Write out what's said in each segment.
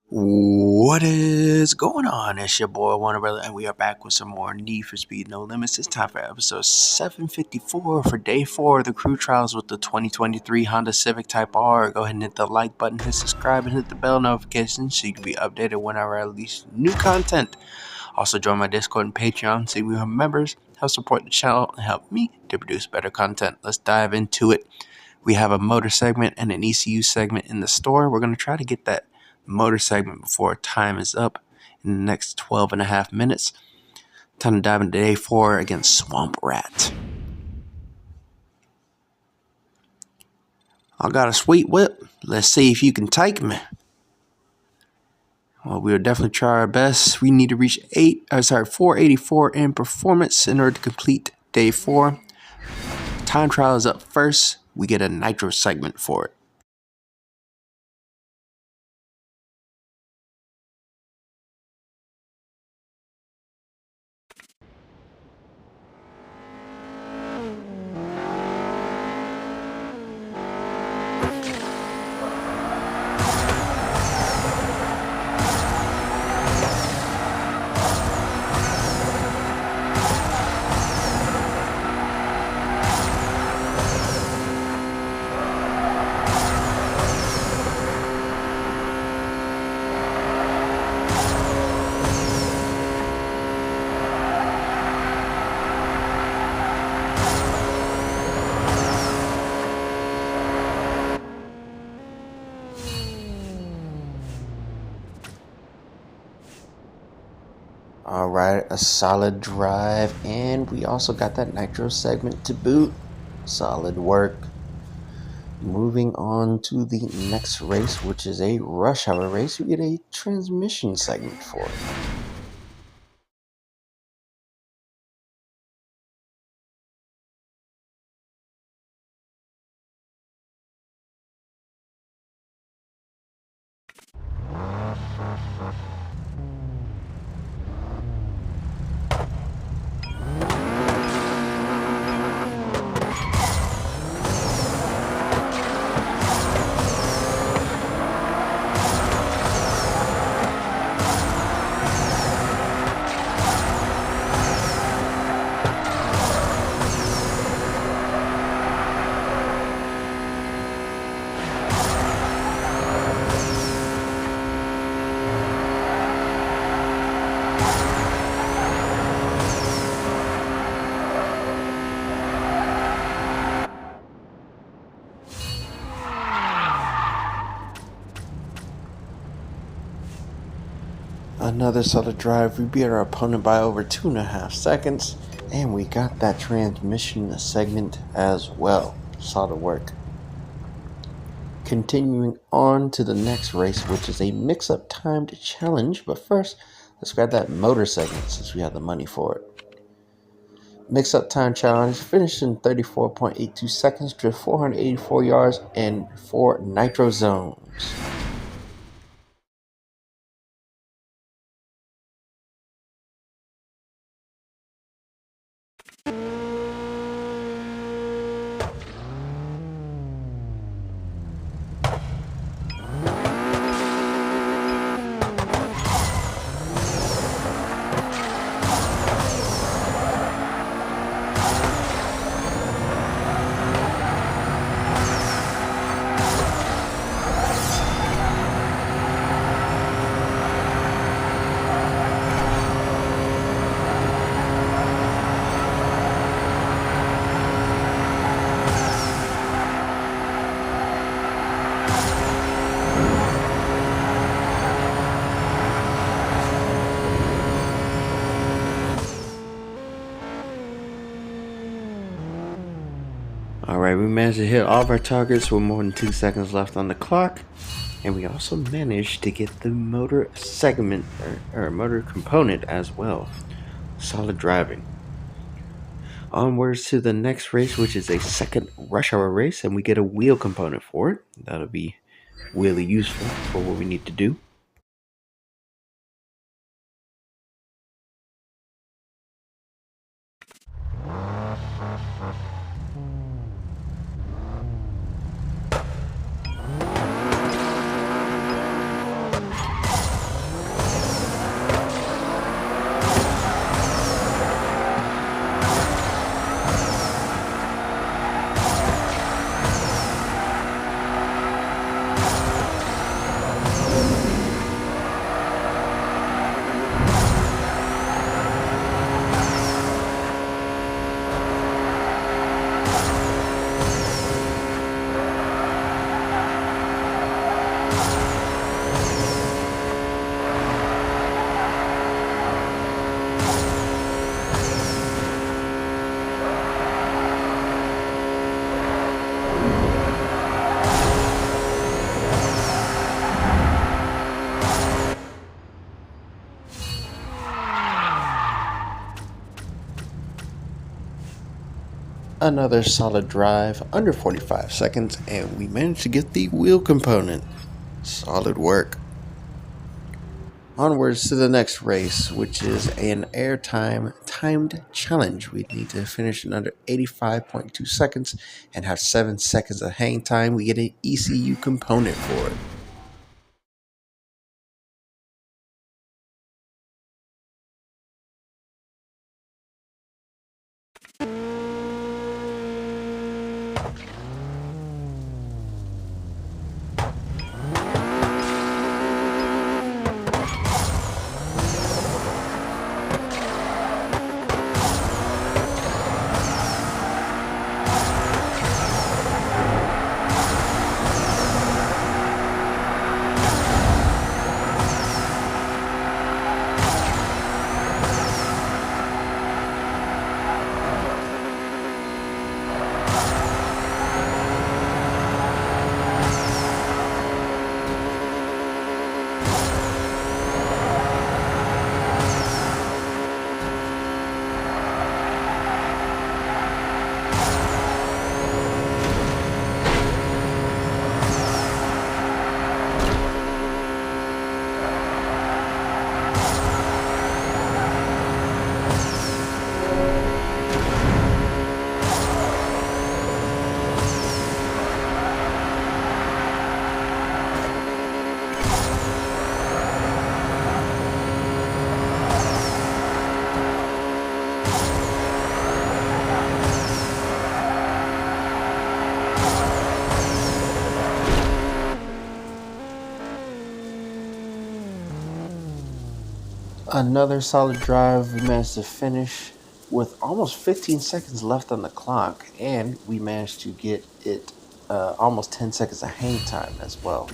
What is going on? It's your boy Warner Brother, and we are back with some more Need for Speed No Limits. It's time for episode 754 for day 4 of the crew trials with the 2023 Honda Civic Type R. Go ahead and hit the like button, hit subscribe, and hit the bell notification so you can be updated whenever I release new content. Also, join my Discord and Patreon so you become members, help support the channel, and help me to produce better content. Let's dive into it. We have a motor segment and an ECU segment in the store. We're going to try to get that motor segment before time is up in the next 12 and a half minutes. Time to dive into day 4 against Swamp Rat. I got a sweet whip. Let's see if you can take me. Well, we'll definitely try our best. We need to reach 484 in performance in order to complete day 4. Time trial is up first. We get a nitro segment for it. Alright, a solid drive, and we also got that nitro segment to boot. Solid work. Moving on to the next race, which is a rush hour race, we get a transmission segment for it. Another solid drive. We beat our opponent by over 2.5 seconds, and we got that transmission segment as well. Solid work. Continuing on to the next race, which is a mix-up timed challenge, but first, let's grab that motor segment since we have the money for it. Mix-up time challenge finished in 34.82 seconds, drift 484 yards, and 4 nitro zones. Alright, we managed to hit all of our targets with more than 2 seconds left on the clock. And we also managed to get the motor segment, or motor component as well. Solid driving. Onwards to the next race, which is a second rush hour race, and we get a wheel component for it. That'll be really useful for what we need to do. Another solid drive, under 45 seconds, and we managed to get the wheel component. Solid work. Onwards to the next race, which is an airtime timed challenge. We need to finish in under 85.2 seconds and have 7 seconds of hang time. We get an ECU component for it. Another solid drive. We managed to finish with almost 15 seconds left on the clock, and we managed to get it almost 10 seconds of hang time as well.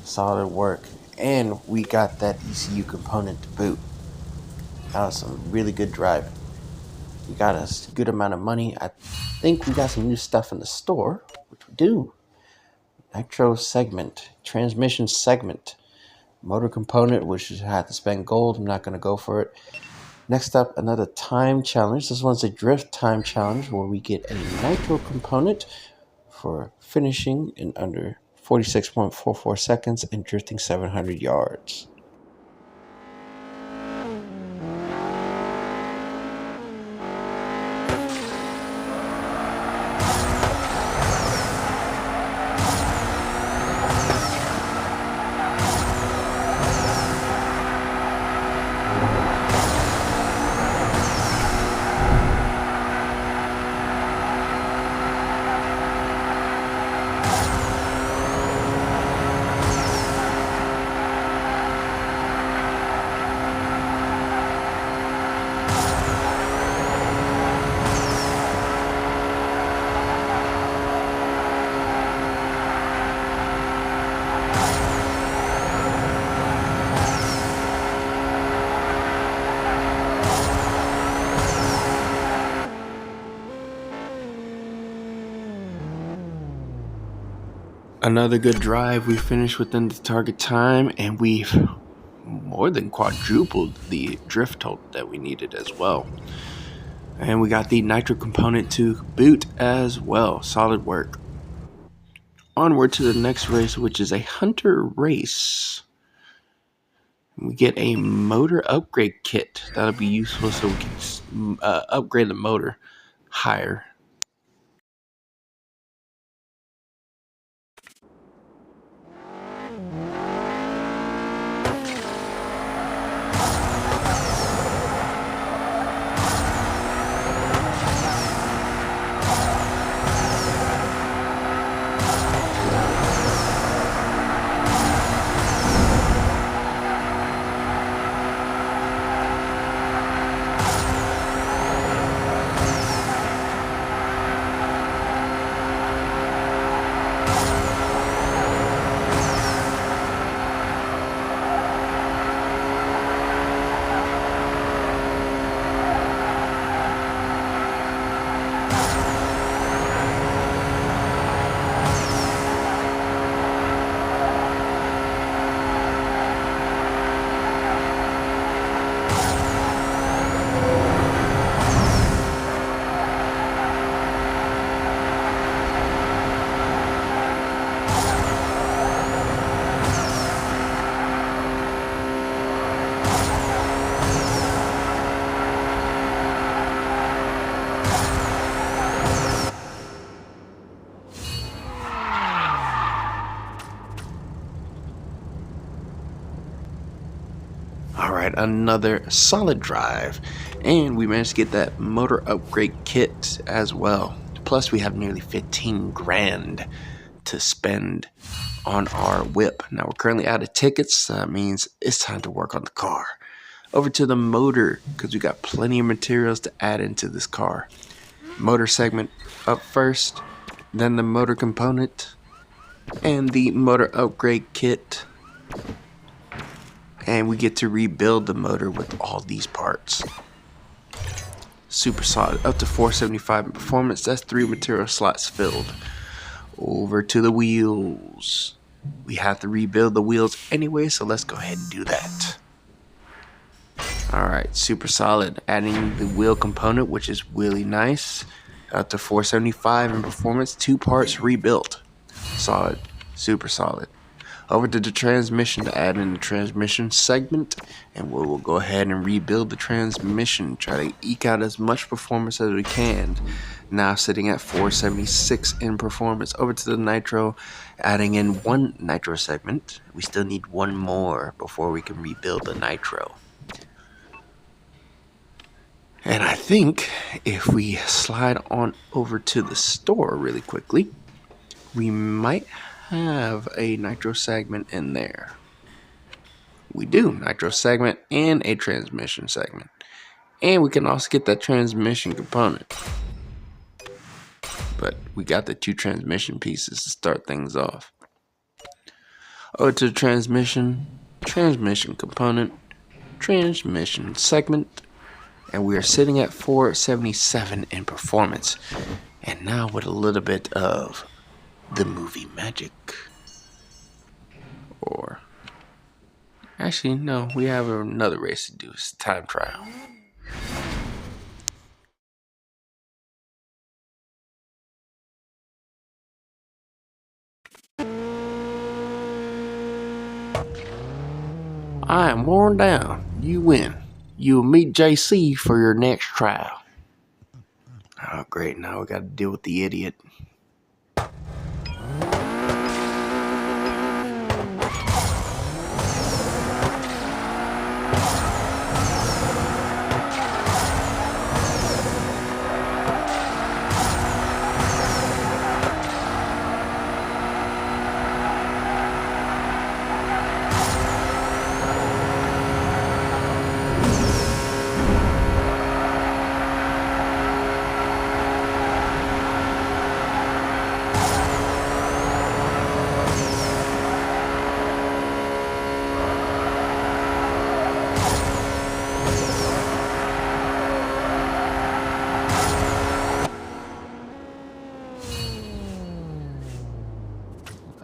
Solid work. And we got that ECU component to boot. That was some really good driving. We got us a good amount of money. I think we got some new stuff in the store, which we do. Nitro segment, transmission segment, motor component, which I had to spend gold. I'm not going to go for it. Next up, another time challenge. This one's a drift time challenge where we get a nitro component for finishing in under 46.44 seconds and drifting 700 yards. Another good drive. We finished within the target time, and we've more than quadrupled the drift total that we needed as well. And we got the nitro component to boot as well. Solid work. Onward to the next race, which is a hunter race. We get a motor upgrade kit. That'll be useful so we can upgrade the motor higher. Alright, another solid drive. And we managed to get that motor upgrade kit as well. Plus we have nearly 15 grand to spend on our whip. Now we're currently out of tickets, so that means it's time to work on the car. Over to the motor, because we got plenty of materials to add into this car. Motor segment up first, then the motor component, and the motor upgrade kit. And we get to rebuild the motor with all these parts. Super solid, up to 475 in performance. That's 3 material slots filled. Over to the wheels. We have to rebuild the wheels anyway, so let's go ahead and do that. Alright, super solid. Adding the wheel component, which is really nice. Up to 475 in performance. 2 parts rebuilt. Solid. Super solid. Over to the transmission to add in the transmission segment, and we'll go ahead and rebuild the transmission. Try to eke out as much performance as we can. Now sitting at 476 in performance. Over to the nitro, adding in 1 nitro segment. We still need 1 more before we can rebuild the nitro. And I think if we slide on over to the store really quickly, we might have a nitro segment in there. We do. Nitro segment and a transmission segment. And we can also get that transmission component. But we got the 2 transmission pieces to start things off. Over to the transmission component, transmission segment. And we are sitting at 477 in performance. And now with a little bit of the movie magic. Or actually, no, we have another race to do. It's time trial. I am worn down. You win. You'll meet JC for your next trial. Oh, great. Now we got to deal with the idiot.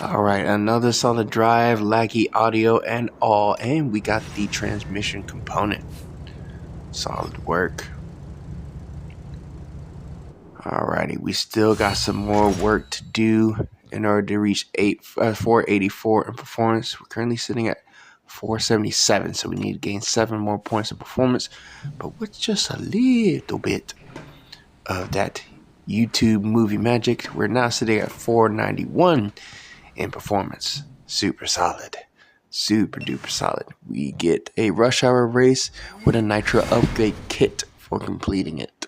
Alright, another solid drive, laggy audio and all, and we got the transmission component. Solid work. Alrighty, we still got some more work to do in order to reach 484 in performance. We're currently sitting at 477, so we need to gain 7 more points of performance, but with just a little bit of that YouTube movie magic, we're now sitting at 491 in performance. Super solid. Super duper solid. We get a rush hour race with a nitro upgrade kit for completing it.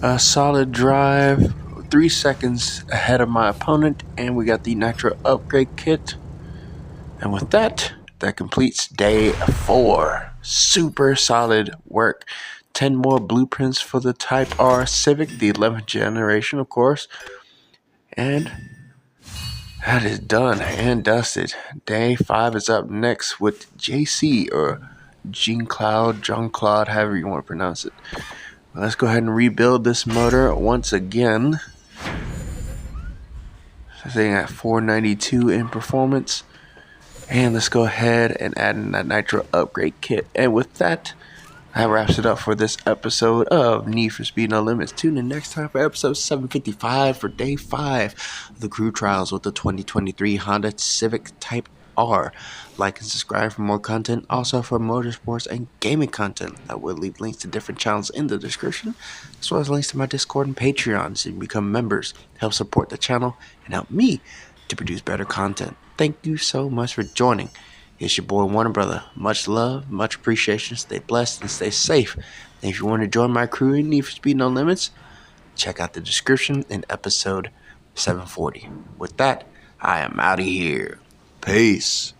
A solid drive, 3 seconds ahead of my opponent, and we got the Nitro upgrade kit. And with that, that completes day 4. Super solid work. 10 more blueprints for the Type R Civic, the 11th generation, of course. And that is done and dusted. Day 5 is up next with JC, or Jean Claude, however you want to pronounce it. Let's go ahead and rebuild this motor once again. Sitting at 492 in performance. And let's go ahead and add in that Nitro upgrade kit. And with that, that wraps it up for this episode of Need for Speed No Limits. Tune in next time for episode 755 for day 5 of the crew trials with the 2023 Honda Civic Type R. Like and subscribe for more content, also for motorsports and gaming content. I will leave links to different channels in the description, as well as links to my Discord and Patreon, so you can become members, help support the channel, and help me to produce better content. Thank you so much for joining. It's your boy Warner Brother. Much love, much appreciation. Stay blessed and stay safe. And if you want to join my crew in Need for Speed No Limits, check out the description in episode 740. With that, I am out of here. Peace.